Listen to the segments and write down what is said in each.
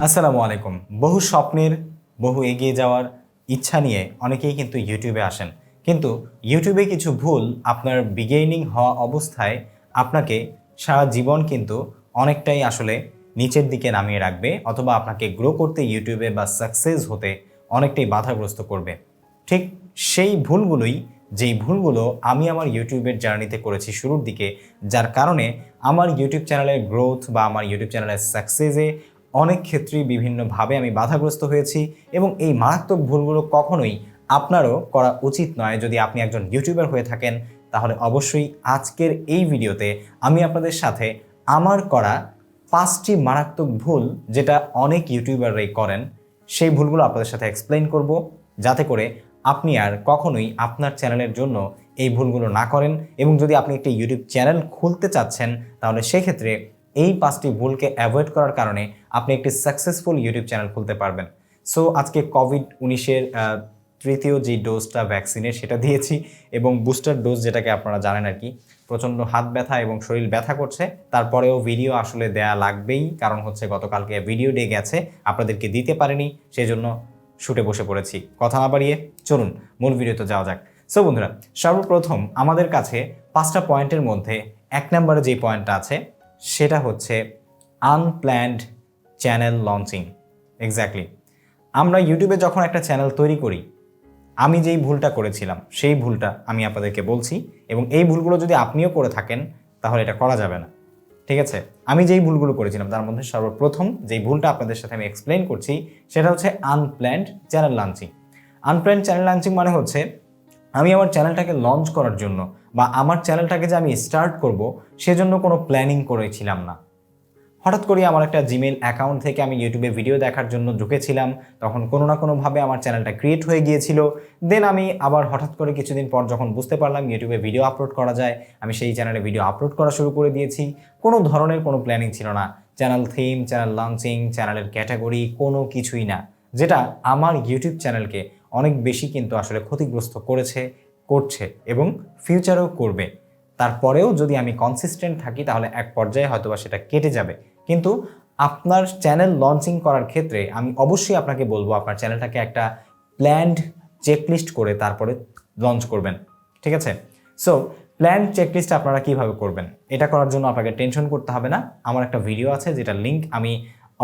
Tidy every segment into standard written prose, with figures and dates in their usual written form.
আসসালামু আলাইকুম। বহু স্বপ্নের, বহু এগিয়ে যাওয়ার ইচ্ছা নিয়ে অনেকেই কিন্তু ইউটিউবে আসেন। কিন্তু ইউটিউবে কিছু ভুল আপনার বিগিনিং হওয়া অবস্থায় আপনাকে সারা জীবন কিন্তু অনেকটাই আসলে নিচের দিকে নামিয়ে রাখবে, অথবা আপনাকে গ্রো করতে ইউটিউবে বা সাকসেস হতে অনেকটাই বাধাগ্রস্ত করবে। ঠিক সেই ভুলগুলোই, যেই ভুলগুলো আমি আমার ইউটিউবের জার্নিতে করেছি শুরুর দিকে, যার কারণে আমার ইউটিউব চ্যানেলের গ্রোথ বা আমার ইউটিউব চ্যানেলের সাকসেসে অনেক ক্ষেত্রেই বিভিন্নভাবে আমি বাধাগ্রস্ত হয়েছি। এবং এই মারাত্মক ভুলগুলো কখনোই আপনারও করা উচিত নয়। যদি আপনি একজন ইউটিউবার হয়ে থাকেন, তাহলে অবশ্যই আজকের এই ভিডিওতে আমি আপনাদের সাথে আমার করা 5টি মারাত্মক ভুল, যেটা অনেক ইউটিউবাররাই করেন, সেই ভুলগুলো আপনাদের সাথে এক্সপ্লেইন করব, যাতে করে আপনি আর কখনোই আপনার চ্যানেলের জন্য এই ভুলগুলো না করেন। এবং যদি আপনি একটি ইউটিউব চ্যানেল খুলতে চাচ্ছেন, তাহলে সেক্ষেত্রে এই 5টি ভুলকে অ্যাভয়েড করার কারণে আপনি একটি সাকসেসফুল ইউটিউব চ্যানেল খুলতে পারবেন। সো আজকে কোভিড-19-এর তৃতীয় যে ডোজটা ভ্যাকসিনের সেটা দিয়েছি, এবং বুস্টার ডোজ, যেটাকে আপনারা জানেন আর কি। প্রচণ্ড হাত ব্যথা এবং শরীর ব্যথা করছে, তারপরেও ভিডিও আসলে দেয়া লাগবেই, কারণ হচ্ছে গতকালকে ভিডিও ডে গেছে, আপনাদেরকে দিতে পারিনি, সেই জন্য শুটে বসে পড়েছি। কথা না বাড়িয়ে চলুন মূল ভিডিওতে যাওয়া যাক। সো বন্ধুরা, সর্বপ্রথম আমাদের কাছে 5টা পয়েন্টের মধ্যে 1 নম্বরে যে পয়েন্টটা আছে সেটা হচ্ছে আনপ্ল্যান্ড চ্যানেল লঞ্চিং। এক্স্যাক্টলি, আমরা ইউটিউবে যখন একটা চ্যানেল তৈরি করি, আমি যেই ভুলটা করেছিলাম সেই ভুলটা আমি আপনাদেরকে বলছি, এবং এই ভুলগুলো যদি আপনিও করে থাকেন তাহলে এটা করা যাবে না। ঠিক আছে, আমি যেই ভুলগুলো করেছিলাম তার মধ্যে সর্বপ্রথম যেই ভুলটা আপনাদের সাথে আমি এক্সপ্লেন করছি সেটা হচ্ছে unplanned channel launching. Unplanned channel launching মানে হচ্ছে, আমি আমার চ্যানেলটাকে লঞ্চ করার জন্য বা আমার চ্যানেলটাকে যে আমি স্টার্ট করব সেজন্য কোনো প্ল্যানিং করেছিলাম না। হঠাৎ করে আমার একটা জিমেল অ্যাকাউন্ট থেকে আমি ইউটিউবে ভিডিও দেখার জন্য ঢুকেছিলাম, তখন কোনো না কোনোভাবে আমার চ্যানেলটা ক্রিয়েট হয়ে গিয়েছিল। দেন আমি আবার হঠাৎ করে কিছুদিন পর যখন বুঝতে পারলাম ইউটিউবে ভিডিও আপলোড করা যায়, আমি সেই চ্যানেলে ভিডিও আপলোড করা শুরু করে দিয়েছি। কোনো ধরনের কোনো প্ল্যানিং ছিল না, চ্যানেল থিম, চ্যানেল লঞ্চিং, চ্যানেলের ক্যাটাগরি, কোনো কিছুই না, যেটা আমার ইউটিউব চ্যানেলকে অনেক বেশি কিন্তু আসলে ক্ষতিগ্রস্ত করেছে, করছে এবং ফিউচারেও করবে। তারপরেও যদি আমি কনসিস্টেন্ট থাকি তাহলে এক পর্যায়ে হয়তোবা সেটা কেটে যাবে। কিন্তু আপনার চ্যানেল লঞ্চিং করার ক্ষেত্রে আমি অবশ্যই আপনাকে বলবো আপনার চ্যানেলটাকে একটা প্ল্যান্ড চেকলিস্ট করে তারপরে লঞ্চ করবেন। ঠিক আছে, সো প্ল্যান্ড চেকলিস্ট আপনারা কিভাবে করবেন, এটা করার জন্য আপনাকে টেনশন করতে হবে না। আমার একটা ভিডিও আছে যেটা লিঙ্ক আমি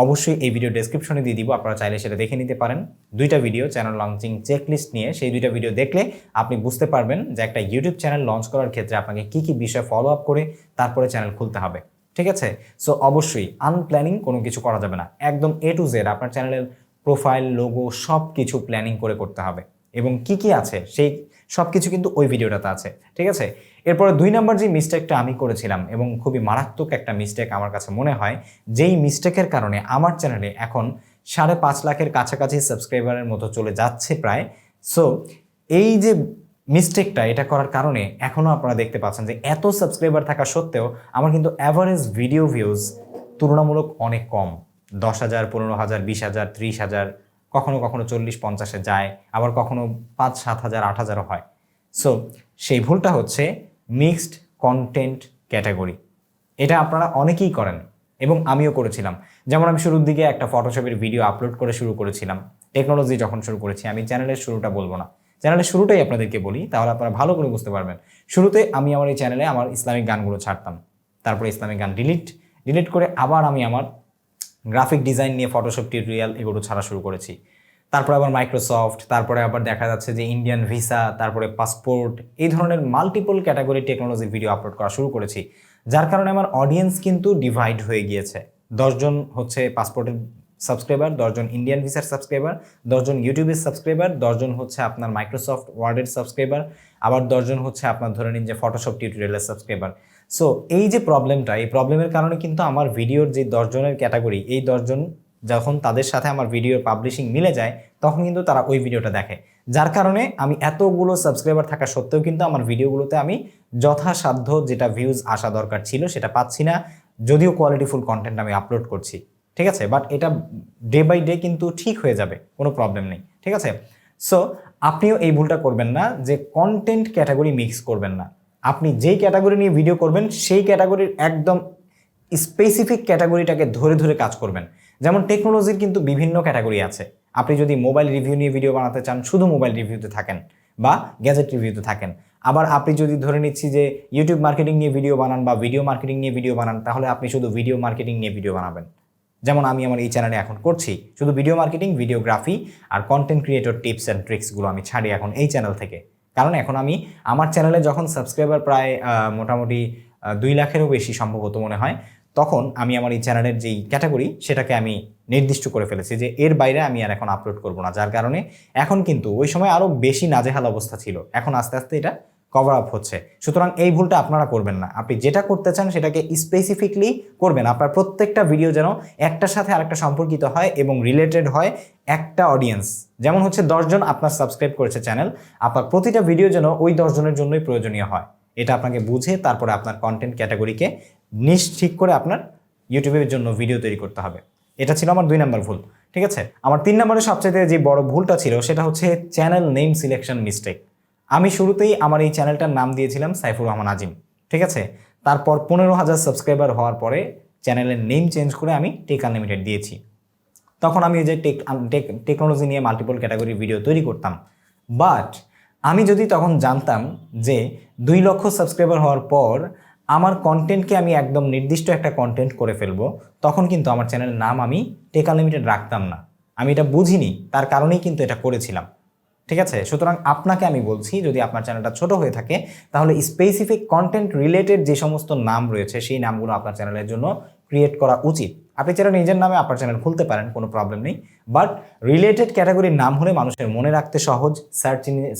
অবশ্যই এই ভিডিও ডেসক্রিপশনে দিয়ে দিব, আপনারা চাইলে সেটা দেখে নিতে পারেন। 2টা ভিডিও চ্যানেল লঞ্চিং চেকলিস্ট নিয়ে, সেই 2টা ভিডিও দেখলে আপনি বুঝতে পারবেন যে একটা ইউটিউব চ্যানেল লঞ্চ করার ক্ষেত্রে আপনাকে কী কী বিষয় ফলো আপ করে তারপরে চ্যানেল খুলতে হবে। ঠিক আছে, সো অবশ্যই আনপ্ল্যানিং কোনো কিছু করা যাবে না। একদম A to Z আপনার চ্যানেলের প্রোফাইল, লোগো সব কিছু প্ল্যানিং করে করতে হবে, এবং কি কি আছে সেই সব কিছু কিন্তু ওই ভিডিওটাতে আছে। ঠিক আছে, এরপরে 2 নম্বর যে মিস্টেকটা আমি করেছিলাম, এবং খুবই মারাত্মক একটা মিস্টেক আমার কাছে মনে হয়, যেই মিস্টেকের কারণে আমার চ্যানেলে এখন 5.5 লাখের কাছাকাছি সাবস্ক্রাইবারের মতো চলে যাচ্ছে প্রায়। সো এই যে মিস্টেকটা, এটা করার কারণে এখনও আপনারা দেখতে পাচ্ছেন যে এত সাবস্ক্রাইবার থাকা সত্ত্বেও আমার কিন্তু অ্যাভারেজ ভিডিও ভিউজ তুলনামূলক অনেক কম। 10,000, 15,000, 20,000, 30,000, কখনো কখনো 40-50-এ যায়, আবার কখনো 5-7,000, 8,000ও হয়। সো সেই ভুলটা হচ্ছে মিক্সড কন্টেন্ট ক্যাটাগরি। এটা আপনারা অনেকেই করেন এবং আমিও করেছিলাম। যেমন আমি শুরুর দিকে একটা ফটোশপের ভিডিও আপলোড করে শুরু করেছিলাম, টেকনোলজি যখন শুরু করেছি। আমি চ্যানেলের শুরুটা বলবো না, চ্যানেলের শুরুটাই আপনাদেরকে বলি, তাহলে আপনারা ভালো করে বুঝতে পারবেন। শুরুতে আমি আমার এই চ্যানেলে আমার ইসলামিক গানগুলো ছাড়তাম, তারপরে ইসলামিক গান ডিলিট করে আবার আমি আমার গ্রাফিক ডিজাইন নিয়ে ফটোশপ টিউটোরিয়াল এগুলো ছাড়া শুরু করেছি। তারপরে আবার মাইক্রোসফট, তারপরে আবার দেখা যাচ্ছে যে ইন্ডিয়ান ভিসা, তারপরে পাসপোর্ট, এই ধরনের মাল্টিপল ক্যাটাগরি টেকনোলজির ভিডিও আপলোড করা শুরু করেছি, যার কারণে আমার অডিয়েন্স কিন্তু ডিভাইড হয়ে গিয়েছে। 10 জন হচ্ছে পাসপোর্টের সাবস্ক্রাইবার, 10 জন ইন্ডিয়ান ভিসার সাবস্ক্রাইবার, 10 জন ইউটিউবের সাবস্ক্রাইবার, 10 জন হচ্ছে আপনার মাইক্রোসফট ওয়ার্ডের সাবস্ক্রাইবার, আবার 10 জন হচ্ছে আপনার ধরে নিন যে ফটোশপ টিউটোরিয়ালের সাবস্ক্রাইবার। সো এই যে প্রবলেমটা, এই প্রবলেমের কারণে কিন্তু আমার ভিডিওর যে 10 জনের ক্যাটাগরি, এই 10 জন যখন তাদের সাথে আমার ভিডিওর পাবলিশিং মিলে যায়, তখন কিন্তু তারা ওই ভিডিওটা দেখে, যার কারণে আমি এতগুলো সাবস্ক্রাইবার থাকা সত্ত্বেও কিন্তু আমার ভিডিওগুলোতে আমি যথাসাধ্য যেটা ভিউজ আসা দরকার ছিল সেটা পাচ্ছি না, যদিও কোয়ালিটিফুল কন্টেন্ট আমি আপলোড করছি। ঠিক আছে, বাট এটা ডে বাই ডে কিন্তু ঠিক হয়ে যাবে, কোনো প্রবলেম নেই। ঠিক আছে, সো আপনিও এই ভুলটা করবেন না যে কন্টেন্ট ক্যাটাগরি মিক্স করবেন না। আপনি যেই ক্যাটাগরি নিয়ে ভিডিও করবেন সেই ক্যাটাগরির একদম স্পেসিফিক ক্যাটাগরিটাকে ধরে ধরে কাজ করবেন। যেমন টেকনোলজির কিন্তু বিভিন্ন ক্যাটাগরি আছে। আপনি যদি মোবাইল রিভিউ নিয়ে ভিডিও বানাতে চান, শুধু মোবাইল রিভিউতে থাকেন বা গ্যাজেট রিভিউতে থাকেন। আবার আপনি যদি ধরে নিচ্ছি যে ইউটিউব মার্কেটিং নিয়ে ভিডিও বানান বা ভিডিও মার্কেটিং নিয়ে ভিডিও বানান, তাহলে আপনি শুধু ভিডিও মার্কেটিং নিয়ে ভিডিও বানাবেন। যেমন আমি আমার এই চ্যানেলে এখন করছি, শুধু ভিডিও মার্কেটিং, ভিডিওগ্রাফি আর কন্টেন্ট ক্রিয়েটর টিপস অ্যান্ড ট্রিক্সগুলো আমি ছাড়ি এখন এই চ্যানেল থেকে। কারণ এখন আমি আমার চ্যানেলে যখন সাবস্ক্রাইবার প্রায় মোটামুটি 2 লাখেরও বেশি সম্ভবত মনে হয়, তখন আমি আমার এই চ্যানেলের যেই ক্যাটাগরি সেটাকে আমি নির্দিষ্ট করে ফেলেছি যে এর বাইরে আমি আর এখন আপলোড করব না। যার কারণে এখন কিন্তু ওই সময় আরও বেশি নাজেহাল অবস্থা ছিল, এখন আস্তে আস্তে এটা কভার আপ হচ্ছে। সুতরাং এই ভুলটা আপনারা করবেন না। আপনি যেটা করতে চান সেটাকে স্পেসিফিকলি করবেন। আপনার প্রত্যেকটা ভিডিও যেন একটার সাথে আরেকটা সম্পর্কিত হয় এবং রিলেটেড হয় একটা অডিয়েন্স। যেমন হচ্ছে 10 জন আপনার সাবস্ক্রাইব করেছে চ্যানেল, আপনার প্রতিটা ভিডিও যেন ওই 10 জনের জন্যই প্রয়োজনীয় হয়। এটা আপনাকে বুঝে তারপরে আপনার কন্টেন্ট ক্যাটাগরিকে ঠিক করে আপনার ইউটিউবের জন্য ভিডিও তৈরি করতে হবে। এটা ছিল আমার 2 নম্বর ভুল। ঠিক আছে, আমার 3 নম্বরের সবচেয়ে যে বড় ভুলটা ছিল সেটা হচ্ছে চ্যানেল নেম সিলেকশন মিস্টেক। আমি শুরুতেই আমার এই চ্যানেলটার নাম দিয়েছিলাম সাইফুর রহমান আজিম। ঠিক আছে, তারপর 15,000 সাবস্ক্রাইবার হওয়ার পরে চ্যানেলের নেম চেঞ্জ করে আমি টেক আনলিমিটেড দিয়েছি। তখন আমি এই যে টেকনোলজি নিয়ে মাল্টিপল ক্যাটাগরির ভিডিও তৈরি করতাম। বাট আমি যদি তখন জানতাম যে 2 লক্ষ সাবস্ক্রাইবার হওয়ার পর আমার কন্টেন্টকে আমি একদম নির্দিষ্ট একটা কন্টেন্ট করে ফেলবো, তখন কিন্তু আমার চ্যানেলের নাম আমি টেক আনলিমিটেড রাখতাম না। আমি এটা বুঝিনি, তার কারণেই কিন্তু এটা করেছিলাম। ঠিক আছে, সুতরাং আপনাকে আমি বলছি, যদি আপনার চ্যানেলটা ছোট হয়ে থাকে তাহলে স্পেসিফিক কন্টেন্ট রিলেটেড যে সমস্ত নাম রয়েছে সেই নামগুলো আপনার চ্যানেলের জন্য ক্রিয়েট করা উচিত। আপনি চাইলে নিজের নামে আপনার চ্যানেল খুলতে পারেন, কোনো প্রবলেম নেই। বাট রিলেটেড ক্যাটাগরির নাম হলে মানুষের মনে রাখতে সহজ,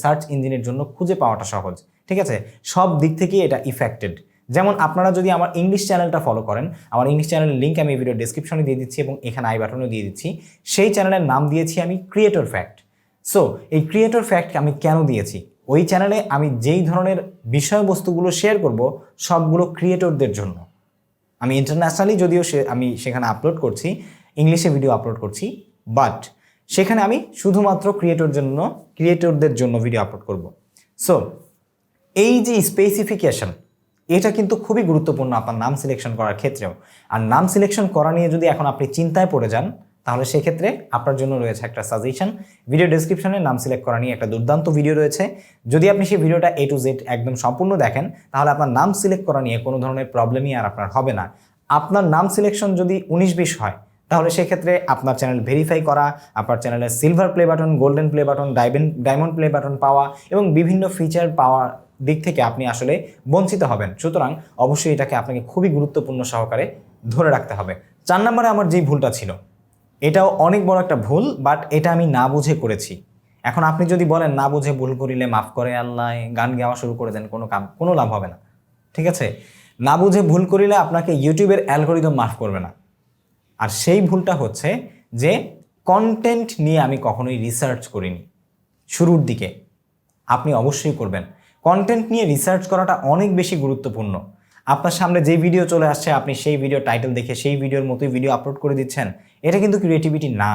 সার্চ ইঞ্জিনের জন্য খুঁজে পাওয়াটা সহজ। ঠিক আছে, সব দিক থেকেই এটা ইফেক্টেড। যেমন আপনারা যদি আমার ইংলিশ চ্যানেলটা ফলো করেন, আমার ইংলিশ চ্যানেলের লিঙ্ক আমি ভিডিও ডেসক্রিপশনে দিয়ে দিচ্ছি এবং এখানে আই বাটনেও দিয়ে দিচ্ছি। সেই চ্যানেলের নাম দিয়েছি আমি ক্রিয়েটর ফ্যাক্ট। সো এই ক্রিয়েটর ফ্যাক্ট আমি কেন দিয়েছি? ওই চ্যানেলে আমি যেই ধরনের বিষয়বস্তুগুলো শেয়ার করব সবগুলো ক্রিয়েটরদের জন্য। আমি ইন্টারন্যাশনালি যদিও আমি সেখানে আপলোড করছি, ইংলিশে ভিডিও আপলোড করছি, বাট সেখানে আমি শুধুমাত্র ক্রিয়েটরদের জন্য ভিডিও আপলোড করব। সো এই যে স্পেসিফিকেশন, এটা কিন্তু খুবই গুরুত্বপূর্ণ আপনার নাম সিলেকশন করার ক্ষেত্রেও। আর নাম সিলেকশন করা নিয়ে যদি এখন আপনি চিন্তায় পড়ে যান, তাহলে সেক্ষেত্রে আপনার জন্য রয়েছে একটা সাজেশন। ভিডিও ডেসক্রিপশনে নাম সিলেক্ট করা নিয়ে একটা দুর্দান্ত ভিডিও রয়েছে। যদি আপনি সেই ভিডিওটা A to Z একদম সম্পূর্ণ দেখেন, তাহলে আপনার নাম সিলেক্ট করা নিয়ে কোনো ধরনের প্রবলেমই আর আপনার হবে না। আপনার নাম সিলেকশন যদি 19-20 হয়, তাহলে সেক্ষেত্রে আপনার চ্যানেল ভেরিফাই করা, আপনার চ্যানেলের silver play button, golden play button, diamond play button পাওয়া এবং বিভিন্ন ফিচার পাওয়ার দিক থেকে আপনি আসলে বঞ্চিত হবেন। সুতরাং অবশ্যই এটাকে আপনাকে খুবই গুরুত্বপূর্ণ সহকারে ধরে রাখতে হবে। 4 নম্বরে আমার যেই ভুলটা ছিল, এটাও অনেক বড় একটা ভুল, বাট এটা আমি না বুঝে করেছি। এখন আপনি যদি বলেন না বুঝে ভুল করিলে মাফ করে আল্লাহ, গান গাওয়া শুরু করে দেন, কোনো লাভ হবে না। ঠিক আছে, না বুঝে ভুল করিলে আপনাকে ইউটিউবের অ্যালগরিদম মাফ করবে না। আর সেই ভুলটা হচ্ছে যে কন্টেন্ট নিয়ে আমি কখনোই রিসার্চ করিনি। শুরুর দিকে আপনি অবশ্যই করবেন। কন্টেন্ট নিয়ে রিসার্চ করাটা অনেক বেশি গুরুত্বপূর্ণ। আপনার সামনে যে ভিডিও চলে আসছে, আপনি সেই ভিডিও টাইটেল দেখে সেই ভিডিওর মতোই ভিডিও আপলোড করে দিচ্ছেন, এটা কিন্তু ক্রিয়েটিভিটি না।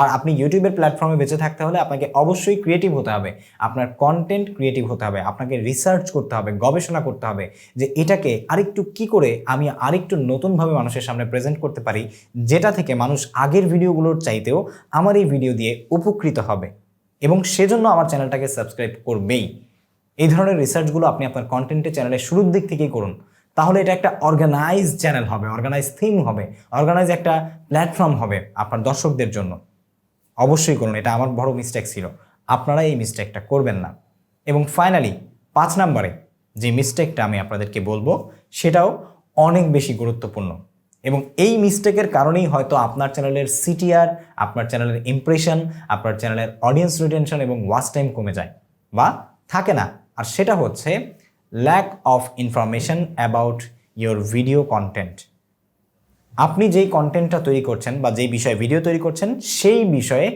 আর আপনি ইউটিউবের প্ল্যাটফর্মে বেঁচে থাকতে হলে আপনাকে অবশ্যই ক্রিয়েটিভ হতে হবে। আপনার কন্টেন্ট ক্রিয়েটিভ হতে হবে, আপনাকে রিসার্চ করতে হবে, গবেষণা করতে হবে যে এটাকে আরেকটু কি করে আমি আরেকটু নতুনভাবে মানুষের সামনে প্রেজেন্ট করতে পারি, যেটা থেকে মানুষ আগের ভিডিওগুলোর চাইতেও আমার এই ভিডিও দিয়ে উপকৃত হবে এবং সেজন্য আমার চ্যানেলটাকে সাবস্ক্রাইব করবেই। এই ধরনের রিসার্চগুলো আপনি আপনার কন্টেন্টের চ্যানেলের শুরুর দিক থেকেই করুন। তাহলে এটা একটা অর্গানাইজ চ্যানেল হবে, অর্গানাইজ থিম হবে, অর্গানাইজ একটা প্ল্যাটফর্ম হবে আপনার দর্শকদের জন্য। অবশ্যই করুন, এটা আমার বড় মিস্টেক ছিল, আপনারা এই মিস্টেকটা করবেন না। এবং ফাইনালি 5 নম্বরে যে মিস্টেকটা আমি আপনাদেরকে বলবো সেটাও অনেক বেশি গুরুত্বপূর্ণ এবং এই মিস্টেকের কারণেই হয়তো আপনার চ্যানেলের সিটিআর, আপনার চ্যানেলের ইমপ্রেশন, আপনার চ্যানেলের অডিয়েন্স রিটেনশন এবং ওয়াচ টাইম কমে যায় বা থাকে না। আর সেটা হচ্ছে lack of information about your video content. আপনি যেই কন্টেন্টটা তৈরি করছেন বা যেই বিষয়ে ভিডিও তৈরি করছেন, সেই বিষয়ে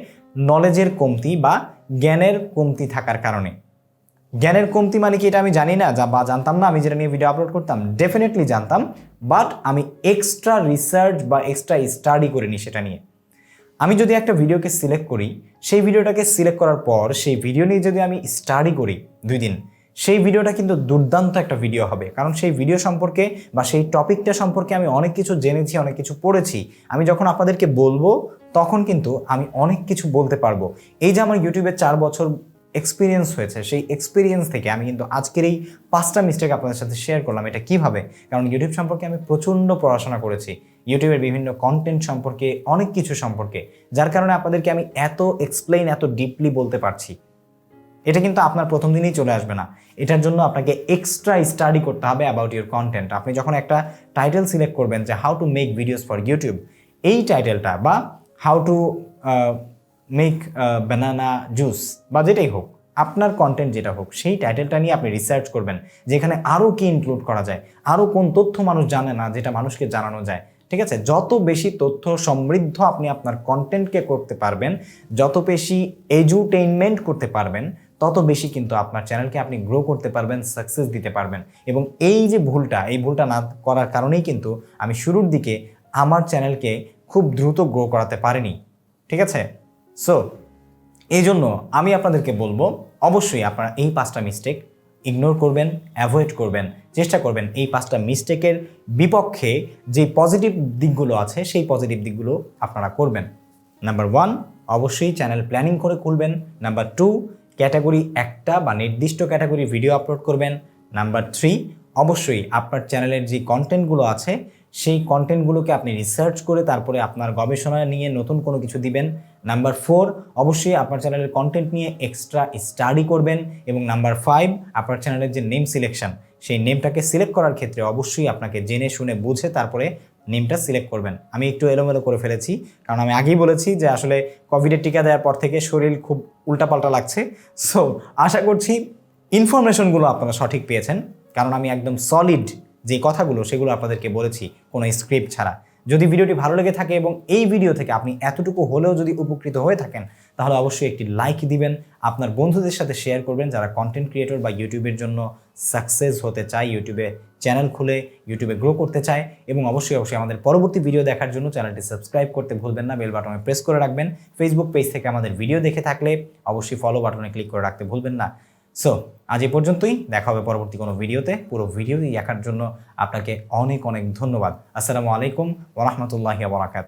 নলেজের কমতি বা জ্ঞানের কমতি থাকার কারণে। জ্ঞানের কমতি মানে কি এটা আমি জানি না বা জানতাম না আমি যেটা নিয়ে ভিডিও আপলোড করতাম? ডেফিনেটলি জানতাম, বাট আমি এক্সট্রা রিসার্চ বা এক্সট্রা স্টাডি করিনি সেটা নিয়ে। আমি যদি একটা ভিডিওকে সিলেক্ট করি, সেই ভিডিওটাকে সিলেক্ট করার পর সেই ভিডিও নিয়ে যদি আমি স্টাডি করি 2 দিন, সেই ভিডিওটা কিন্তু দুর্দান্ত একটা ভিডিও হবে, কারণ সেই ভিডিও সম্পর্কে বা সেই টপিকটা সম্পর্কে আমি অনেক কিছু জেনেছি, অনেক কিছু পড়েছি। আমি যখন আপনাদেরকে বলবো তখন কিন্তু আমি অনেক কিছু বলতে পারবো। এই যে আমার ইউটিউবে 4 বছর এক্সপিরিয়েন্স হয়েছে, সেই এক্সপিরিয়েন্স থেকে আমি কিন্তু আজকের এই 5টা মিস্টেক আপনাদের সাথে শেয়ার করলাম। এটা কিভাবে, কারণ ইউটিউব সম্পর্কে আমি প্রচণ্ড পড়াশোনা করেছি, ইউটিউবের বিভিন্ন কন্টেন্ট সম্পর্কে, অনেক কিছু সম্পর্কে, যার কারণে আপনাদেরকে আমি এত এক্সপ্লেইন, এত ডিপলি বলতে পারছি। এটা কিন্তু আপনার প্রথম দিনেই চলে আসবে না, এটার জন্য আপনাকে এক্সট্রা স্টাডি করতে হবে অ্যাবাউট ইউর কন্টেন্ট। আপনি যখন একটা টাইটেল সিলেক্ট করবেন যে how to make videos for YouTube, এই টাইটেলটা বা how to make banana juice বা যেটাই হোক, আপনার কন্টেন্ট যেটা হোক, সেই টাইটেলটা নিয়ে আপনি রিসার্চ করবেন যেখানে আরও কি ইনক্লুড করা যায়, আরও কোন তথ্য মানুষ জানে না যেটা মানুষকে জানানো যায়। ঠিক আছে, যত বেশি তথ্য সমৃদ্ধ আপনি আপনার কন্টেন্টকে করতে পারবেন, যত বেশি এডুটেইনমেন্ট করতে পারবেন, তত বেশি কিন্তু আপনার চ্যানেলকে আপনি গ্রো করতে পারবেন, সাকসেস দিতে পারবেন। এবং এই যে ভুলটা না করার কারণেই কিন্তু আমি শুরুর দিকে আমার চ্যানেলকে খুব দ্রুত গ্রো করাতে পারিনি। ঠিক আছে, সো এই জন্য আমি আপনাদেরকে বলবো অবশ্যই আপনারা এই 5টা মিস্টেক ইগনোর করবেন, অ্যাভয়েড করবেন, চেষ্টা করবেন এই 5টা মিস্টেকের বিপক্ষে যে পজিটিভ দিকগুলো আছে সেই পজিটিভ দিকগুলো আপনারা করবেন। নাম্বার 1, অবশ্যই চ্যানেল প্ল্যানিং করে খুলবেন। নাম্বার 2, ক্যাটাগরি একটা বা নির্দিষ্ট ক্যাটাগরি ভিডিও আপলোড করবেন। নাম্বার 3, অবশ্যই আপনার চ্যানেলের যে কন্টেন্টগুলো আছে সেই কন্টেন্টগুলোকে আপনি রিসার্চ করে তারপরে আপনার গবেষণা নিয়ে নতুন কোনো কিছু দিবেন। নাম্বার 4, অবশ্যই আপনার চ্যানেলের কন্টেন্ট নিয়ে এক্সট্রা স্টাডি করবেন। এবং নাম্বার 5, আপনার চ্যানেলের যে নেম সিলেকশন, সেই নেমটাকে সিলেক্ট করার ক্ষেত্রে অবশ্যই আপনাকে জেনে শুনে বুঝে তারপরে নেমটা সিলেক্ট করবেন। আমি একটু এলোমেলো করে ফেলেছি, কারণ আমি আগেই বলেছি যে আসলে কোভিডের টিকা দেওয়ার পর থেকে শরীর খুব উল্টাপাল্টা লাগছে। সো আশা করছি ইনফরমেশনগুলো আপনারা সঠিক পেয়েছেন, কারণ আমি একদম সলিড যে কথাগুলো সেগুলো আপনাদেরকে বলেছি কোনো স্ক্রিপ্ট ছাড়া। যদি ভিডিওটি ভালো লেগে থাকে এবং এই ভিডিও থেকে আপনি এতটুকু হলেও যদি উপকৃত হয়ে থাকেন, তাহলে অবশ্যই একটি লাইক দিবেন, আপনার বন্ধুদের সাথে শেয়ার করবেন যারা কন্টেন্ট ক্রিয়েটর বা ইউটিউবের জন্য সাকসেস হতে চায়, ইউটিউবে চ্যানেল খুলে ইউটিউবে গ্রো করতে চায়। এবং অবশ্যই আমাদের পরবর্তী ভিডিও দেখার জন্য চ্যানেলটি সাবস্ক্রাইব করতে ভুলবেন না, বেল বাটনে প্রেস করে রাখবেন। ফেসবুক পেজ থেকে আমাদের ভিডিও দেখে থাকলে অবশ্যই ফলো বাটনে ক্লিক করে রাখতে ভুলবেন না। সো আজ এই পর্যন্তই, দেখা হবে পরবর্তী কোনো ভিডিওতে। পুরো ভিডিওটি দেখার জন্য আপনাকে অনেক অনেক ধন্যবাদ। আসসালামু আলাইকুম ওয়া রাহমাতুল্লাহি ওয়া বারাকাতুহু।